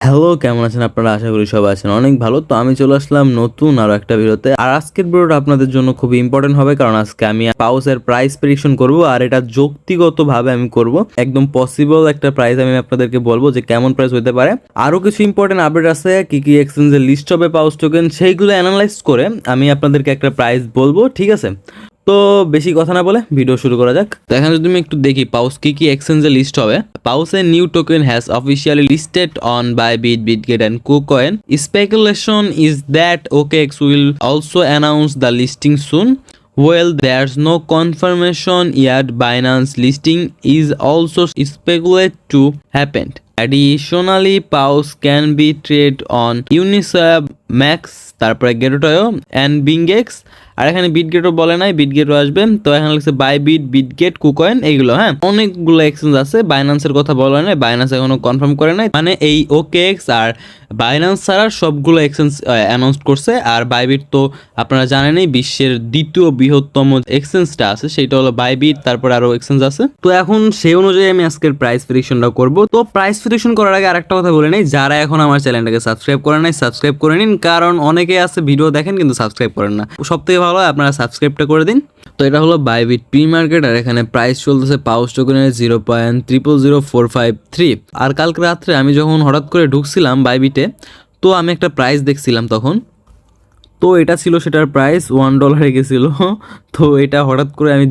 Hello, কেমন আছেন আপনারা? আশা করি সবাই আছেন অনেক ভালো। তো আমি চলে আসলাম নতুন আরো একটা ভিডিওতে। আর আজকের ভিডিওটা আপনাদের জন্য খুবই ইম্পর্টেন্ট হবে, কারণ আজকে আমি পাউসের প্রাইস প্রেডিকশন করব, আর এটা যৌক্তিগতভাবে আমি করব। একদম পসিবল একটা প্রাইস আমি আপনাদেরকে বলবো যে কেমন প্রাইস হতে পারে। আরো কিছু ইম্পর্টেন্ট আপডেট আছে, কি কি এক্সচেঞ্জের লিস্ট হবে পাউস টোকেন, সেইগুলো অ্যানালাইজ করে আমি আপনাদেরকে একটা প্রাইস বলবো, ঠিক আছে? তো বেশি কথা না বলে ভিডিও শুরু করা যাক। তো এখানে যদি আমি একটু দেখি পাউস কি কি এক্সচেঞ্জে লিস্ট হবে। পাউসের new token has officially listed on Bybit, Bitget and KuCoin. Speculation is that OKX will also announce the listing soon. Well, there's no confirmation yet. Binance listing is also speculated to happen. Additionally, PAUS can be traded on Uniswap, Max, তারপরে Getotoyo and BingX। আর এখানে বিটগেটও বলে নাই, বিটগেটও আসবে। তো এখানে লিখছে Bybit, Bitget, KuCoin, এইগুলো। হ্যাঁ, অনেকগুলো এক্সচেঞ্জ আছে। বাইন্যান্সের কথা বলা নাই, বাইন্যান্স এখনো কনফার্ম করে নাই। মানে এই ওকেএক্স আর বাইন্যান্স ছাড়া সবগুলো এক্সচেঞ্জ অ্যানাউন্স করছে। আর বাইবিট তো আপনারা জানেনই, বিশ্বের দ্বিতীয় বৃহত্তম এক্সচেঞ্জটা আছে সেটা হলো বাইবিট, তারপর আরো এক্সচেঞ্জ আছে। তো এখন সেই অনুযায়ী আমি আজকের প্রাইস প্রেডিকশনটা করব। তো প্রাইস প্রেডিকশন করার আগে আরেকটা কথা বলে নেই, যারা এখন আমার চ্যানেলটাকে সাবস্ক্রাইব করে নাই, সাবস্ক্রাইব করে নিন, কারণ অনেকে আছে ভিডিও দেখেন কিন্তু সাবস্ক্রাইব করেন না। সব থেকে ভালো আপনারা সাবস্ক্রাইবটা করে দিন। তো এটা হলো বাইবিট প্রি মার্কেট, আর এখানে প্রাইস চলতেছে পাউস টোকেনের 0.000453। আর কালকে রাত্রে আমি যখন হঠাৎ করে ঢুকছিলাম বাইবিটে, তো আমি একটা প্রাইস দেখছিলাম তখন। তো এটা ছিল সেটার প্রাইস $1 গেছিল। তো এটা হঠাৎ করে আমি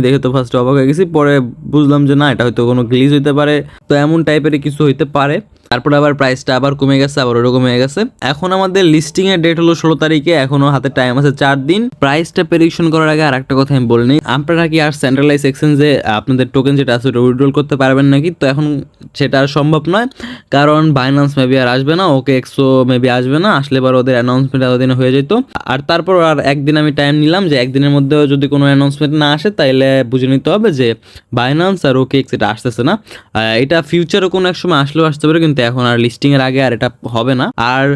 দেখে তো ফার্স্টে অবাক হয়ে গেছি, পরে বুঝলাম যে না, এটা হয়তো কোনো গ্লিচ হইতে পারে, তো এমন টাইপের কিছু হইতে পারে। তারপরে আবার প্রাইসটা আবার কমে গেছে, আবার ওরকম হয়ে গেছে। এখন আমাদের লিস্টিং এর ডেট হলো 16 তারিখে, এখনো হাতে টাইম আছে 4 দিন। প্রাইসটা প্রেডিকশন করার আগে আরেকটা কথা আমি বলে নিই, আপনারা কি আর সেন্ট্রালাইজ এক্সচেঞ্জে আপনাদের টোকেন যেটা আছে ওটা উইথড্রল করতে পারবেন নাকি? তো এখন সেটা আর সম্ভব নয়, কারণ বাইন্যান্স মেবি আর আসবে না, ওকেএক্সও মেবি আসবে না। আসলে পর ওদের অ্যানাউন্সমেন্ট এতদিনে হয়ে যেত। আর তারপর আর একদিন আমি টাইম নিলাম, যে একদিনের মধ্যেও যদি কোনো অ্যানাউন্সমেন্ট না আসে তাইলে বুঝে নিতে হবে যে বাইন্যান্স আর ওকেএক্স এটা আসতেছে না। এটা ফিউচারে কোনো এক সময় আসলেও আসতে পারে, কিন্তু এখন আর লিস্টিংয়ের আগে আর এটা হবে না। আর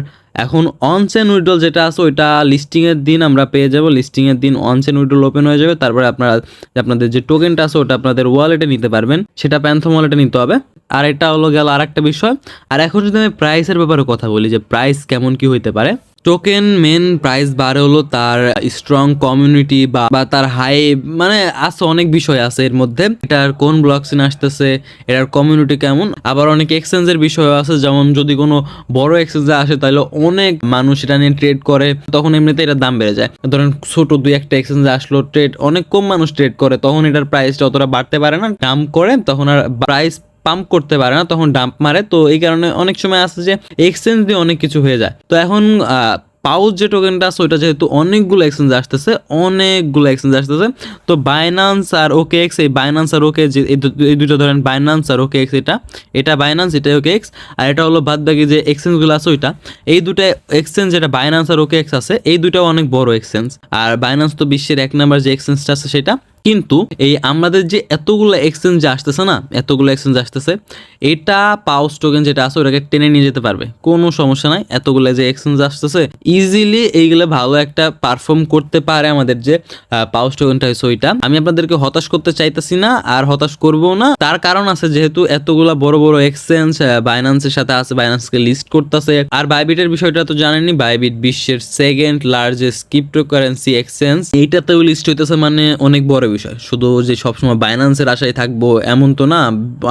এখন অনচেন উইথড্রল যেটা আছে ওইটা লিস্টিংয়ের দিন আমরা পেয়ে যাব। লিস্টিংয়ের দিন অনচেন উইথড্রল ওপেন হয়ে যাবে, তারপরে আপনারা আপনাদের যে টোকেনটা আছে ওটা আপনাদের ওয়ালেটে নিতে পারবেন, সেটা প্যান্থম ওয়ালেটে নিতে হবে। আর এটা হলো গেল আর একটা বিষয়। আর এখন যদি আমি প্রাইসের ব্যাপারে কথা বলি, যে প্রাইস কেমন কি হইতে পারে। টোকেন মেন প্রাইস বাড়ে হলো তার স্ট্রং কমিউনিটি বা তার হাই, মানে আছে অনেক বিষয় আছে এর মধ্যে। এটার কোন ব্লকচেন আসতেছে, এটার কমিউনিটি কেমন, আবার অনেক এক্সচেঞ্জের বিষয় আছে। যেমন যদি কোনো বড় এক্সচেঞ্জে আসে তাহলে অনেক মানুষ এটা নিয়ে ট্রেড করে, তখন এমনিতে এটার দাম বেড়ে যায়। ধরেন ছোট দুই একটা এক্সচেঞ্জে আসলো, ট্রেড অনেক কম মানুষ ট্রেড করে, তখন এটার প্রাইসটা অতটা বাড়তে পারে না, ডাম্প করে, তখন আর প্রাইস পাম্প করতে পারে না, তখন ডাম্প মারে। তো এই কারণে অনেক সময় আসছে যে এক্সচেঞ্জ দিয়ে অনেক কিছু হয়ে যায়। তো এখন পাউস যে টোকেনটা আছে ওইটা যেহেতু অনেকগুলো এক্সচেঞ্জ আসতেছে, তো বাইন্যান্স আর ওকেএক্স, এই বাইন্যান্স আর ওকে যে এই দুটো ধরেন বাইন্যান্স আর ওকেএক্স, এটা বাইন্যান্স, এটা ওকেএক্স, আর এটা হলো বাদ বাকি যে এক্সচেঞ্জগুলো আছে ওইটা। এই দুটো এক্সচেঞ্জ যেটা বাইন্যান্স আর ওকেএক্স আছে, এই দুটাও অনেক বড় এক্সচেঞ্জ। আর বাইন্যান্স তো বিশ্বের 1 নাম্বার যে এক্সচেঞ্জটা আছে সেটা। কিন্তু এই আমাদের যে এতগুলো এক্সচেঞ্জ আসতেছে, এটা পাউস টোকেন যেটা আছে ওটাকে টেনে নিয়ে যেতে পারবে, কোনো সমস্যা নাই। এতগুলো যে এক্সচেঞ্জ আসতেছে ইজিলি এইগুলো ভালো একটা পারফর্ম করতে পারে আমাদের যে পাউস টোকেনটা হয়েছে ওইটা। আমি আপনাদেরকে হতাশ করতে চাইতেছি না, আর হতাশ করবো না। তার কারণ আছে, যেহেতু এতগুলা বড় বড় এক্সচেঞ্জ বাইন্যান্সের সাথে আছে, বাইন্যান্সকে লিস্ট করতেছে। আর বাইবিটের বিষয়টা তো জানেনই, বাইবিট বিশ্বের 2nd লার্জেস্ট ক্রিপ্টোকারেন্সি এক্সচেঞ্জ, এইটাতেও লিস্ট হইতেছে, মানে অনেক বড় বিষয়। শুধু যে সবসময় বাইন্যান্সের আশায় থাকবো এমন তো না,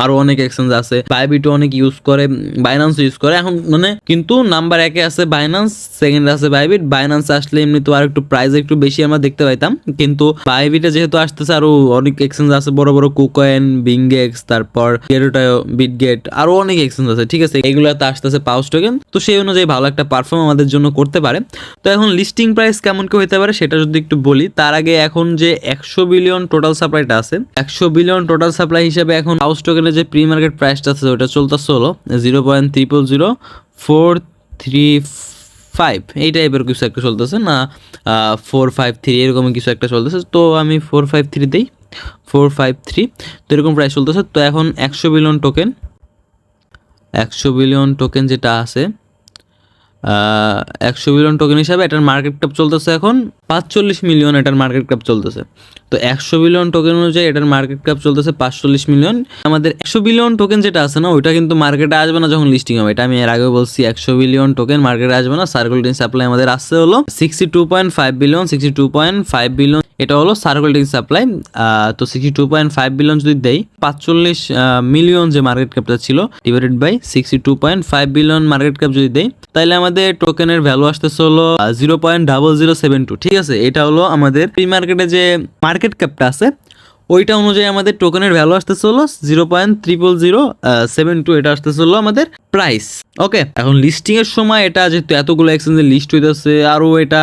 আরো অনেক এক্সচেঞ্জ আছে, বাইবিটও অনেক ইউজ করে, বাইন্যান্স ইউজ করে এখন, মানে কিন্তু নাম্বার 1-এ আছে বাইন্যান্স, 2nd আছে বাইবিট। বাইন্যান্স আসলে এমনি তো আর একটু প্রাইস একটু বেশি আমরা দেখতে পাইতাম, কিন্তু বাইবিটে যেহেতু আসতেছে আরো অনেক এক্সচেঞ্জ আছে বড় বড়, কুকয়েন, বিংগেক্স, তারপর গেটোটায়ো, বিটগেট, আরো অনেক এক্সচেঞ্জ আছে, ঠিক আছে? এগুলোতে আসতেছে পাউস টোকেন, তো সেই অনুযায়ী ভালো একটা পারফর্ম আমাদের জন্য করতে পারে। তো এখন লিস্টিং প্রাইস কেমন কি হইতে পারে সেটা যদি একটু বলি, তার আগে এখন যে 100 বিলিয়ন টোটাল সাপ্লাইটা আছে, 100 বিলিয়ন টোটাল সাপ্লাই হিসেবে এখন পাউস টোকেনের যে প্রি মার্কেট প্রাইসটা আছে ওটা চলতেছে হলো 0.000435, এই টাইপের কিছু একটা চলতেছে, না 453 এরকম কিছু একটা চলতেছে। তো আমি 453 দেই, 453, তো এরকম প্রাইস চলতেছে। তো এখন 100 বিলিয়ন টোকেন যেটা আছে, 100 বিলিয়ন টোকেন হিসাবে এটার মার্কেট ক্যাপ চলতেছে এখন 45 মিলিয়ন, এটার মার্কেট ক্যাপ চলতেছে। তো 100 বিলিয়ন টোকেন অনুযায়ী এটার মার্কেট ক্যাপ চলতেছে 45 মিলিয়ন। আমাদের 100 বিলিয়ন টোকেন যেটা আছে না, ওইটা কিন্তু মার্কেটে আসবে না যখন লিস্টিং হবে। এটা আমি এর আগেও বলছি, 100 বিলিয়ন টোকেন মার্কেটে আসবে না। সার্কুলেটিং সাপ্লাই আমাদের আসছে হলো 62.5 বিলিয়ন, 62.5 বিলিয়ন এটা হলো সার্কুলেটিং সাপ্লাই। তো 62.5 বিলিয়ন যদি দেই, 45 মিলিয়ন যে মার্কেট ক্যাপটা ছিল divided by 62.5 billion market cap যদি দেই, তাহলে আমাদের টোকেনের ভ্যালু আসতেছে হলো 0.0072। ঠিক আছে, এটা হলো আমাদের প্রি মার্কেটে যে মার্কেট ক্যাপটা আছে ওইটা অনুযায়ী আমাদের টোকেনের ভ্যালু আসতেছে হলো 0.0072। এটা আসতেছে হলো আমাদের প্রাইস। ওকে, এখন লিস্টিং এর সময় এটা যেহেতু এতগুলো এক্সচেঞ্জে লিস্ট হইতেছে, আরও এটা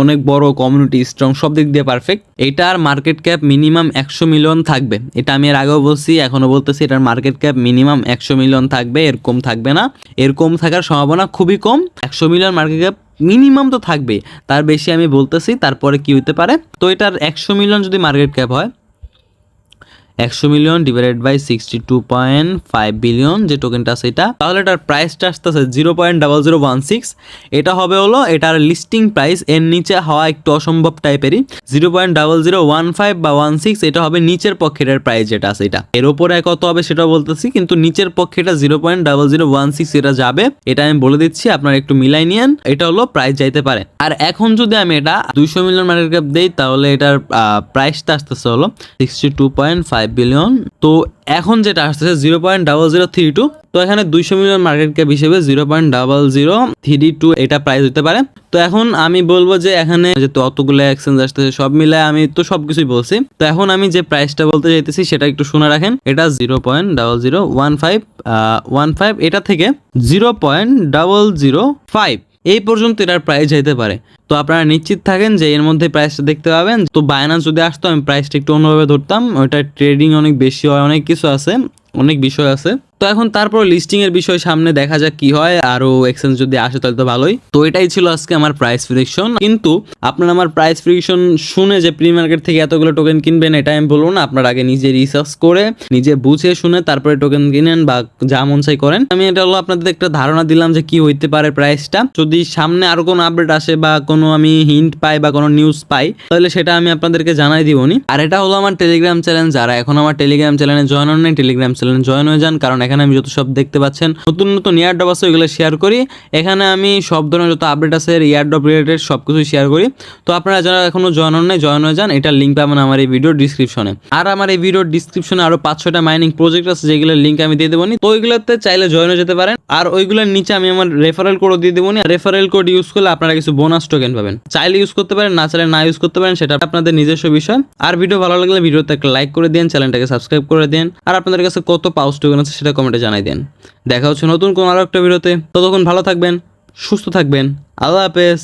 অনেক বড় কমিউনিটি, স্ট্রং, সব দিক দিয়ে পারফেক্ট। এটার মার্কেট ক্যাপ মিনিমাম 100 মিলিয়ন থাকবে। এটা আমি এর আগেও বলছি, এখনো বলতেছি, এটার মার্কেট ক্যাপ মিনিমাম 100 মিলিয়ন থাকবে, এর কম থাকবে না। এর কম থাকার সম্ভাবনা খুবই কম। 100 মিলিয়ন মার্কেট ক্যাপ মিনিমাম তো থাকবে, তার বেশি আমি বলতেছি। তারপরে কি হইতে পারে, তো এটার 100 মিলিয়ন যদি মার্কেট ক্যাপ হয়, 100 মিলিয়ন ডিভাইডেড বাই 62.5 বিলিয়ন যে টোকেনটা আছে এটা, তাহলে এটার প্রাইসটা আসতেছে 0.0016। এটা হবে হলো এটার লিস্টিং প্রাইস। এর নিচে হওয়া একটু অসম্ভব টাইপেরই। 0.0015 বা 16 এটা হবে নিচের পক্ষে এটার প্রাইস যেটা আছে এটা। এর উপরে কত হবে সেটাও বলতেছি, কিন্তু নিচের পক্ষে এটা 0.0016 এটা যাবে, এটা আমি বলে দিচ্ছি, আপনারা একটু মিলাই নিয়েন। এটা হলো প্রাইস যাইতে পারে। আর এখন যদি আমি এটা 200 মিলিয়ন মার্কেট ক্যাপ দেই, তাহলে এটার প্রাইসটা আসতেছে হলো 62.5 বিলিয়ন। তো এখন যেটা আসতেছে 0.0032। তো এখানে 200 মিলিয়ন মার্কেট ক্যাপ হিসেবে 0.0032 এটা প্রাইস হতে পারে। তো এখন আমি বলবো যে এখানে যেহেতু অতগুলো এক্সচেঞ্জ আসতেছে, সব মিলে আমি তো সবকিছুই বলছি। তো এখন আমি যে প্রাইসটা বলতে চাইতেছি সেটা একটু শুনে রাখেন। এটা 0.0015 এটা থেকে 0.005 এই পর্যন্ত এটার প্রাইস যেতে পারে। তো আপনারা নিশ্চিত থাকেন যে এর মধ্যে প্রাইসটা দেখতে পাবেন। তো বাইন্যান্স যদি আসতো আমি প্রাইসটা একটু অন্যভাবে ধরতাম, ওইটা ট্রেডিং অনেক বেশি হয়, অনেক কিছু আছে, অনেক বিষয় আছে। তো এখন তারপর লিস্টিং এর বিষয় সামনে দেখা যাক কি হয়, আরো এক্সচেঞ্জ যদি আসে তাহলে তো ভালোই। তো এটাই ছিল আজকে আমার প্রাইস প্রেডিকশন। কিন্তু আপনারা আমার প্রাইস প্রেডিকশন শুনে যে প্রি মার্কেট থেকে এতগুলো টোকেন কিনবেন এটা আমি বলবো না। আপনারা আগে নিজে রিসার্চ করে, নিজে বুঝে শুনে তারপরে টোকেন কিনেন বা যা মন চাই করেন। আমি এটা হলো আপনাদের একটা ধারণা দিলাম যে কি হইতে পারে প্রাইসটা। যদি সামনে আরো কোনো আপডেট আসে বা কোনো আমি হিন্ট পাই বা কোনো নিউজ পাই, তাহলে সেটা আমি আপনাদেরকে জানাই দিবনি। আর এটা হলো আমার টেলিগ্রাম চ্যানেল। যারা এখন আমার টেলিগ্রাম চ্যানেলে জয়েন হন নাই, টেলিগ্রাম চ্যানেলে জয়েন হয়ে যান, কারণ এখানে আমি যত সব দেখতে পাচ্ছেন নতুন নতুন ইয়ারড্রপ আছে ওইগুলো শেয়ার করি। এখানে আমি সব ধরনের যত আপডেট আছে ইয়ারড্রপ রিলেটেড সব কিছু শেয়ার করি। তো আপনারা যারা এখনো জয়েন হন নাই জয়েন হয়ে যান, এটার লিঙ্ক পাবেন আমার এই ভিডিওর ডিসক্রিপশনে। আর আমার এই ভিডিওর ডিসক্রিপশনে আরো 5-6টা মাইনিং প্রজেক্ট আছে যেগুলোর লিঙ্ক আমি দিয়ে দেবো। তো ওইগুলোতে চাইলে জয়েন হয়ে যেতে পারেন। আর ওইগুলোর নিচে আমি আমার রেফারেল কোড দিয়ে দেবো। রেফারেল কোড ইউজ করলে আপনারা কিছু বোনাস টোকেন পাবেন। চাইলে ইউজ করতে পারেন, না চাইলে না ইউজ করতে পারেন, সেটা আপনাদের নিজস্ব বিষয়। আর ভিডিও ভালো লাগলে ভিডিওতে একটা লাইক করে দিন, চ্যানেলটাকে সাবস্ক্রাইব করে দিন। আর আপনাদের কাছে কত পাউস টোকেন আছে সেটা কমেন্টে জানাই দেন। দেখা হচ্ছে নতুন কোনো আরো একটা ভিডিওতে। ততক্ষণ ভালো থাকবেন, সুস্থ থাকবেন। আল্লাহ হাফেজ।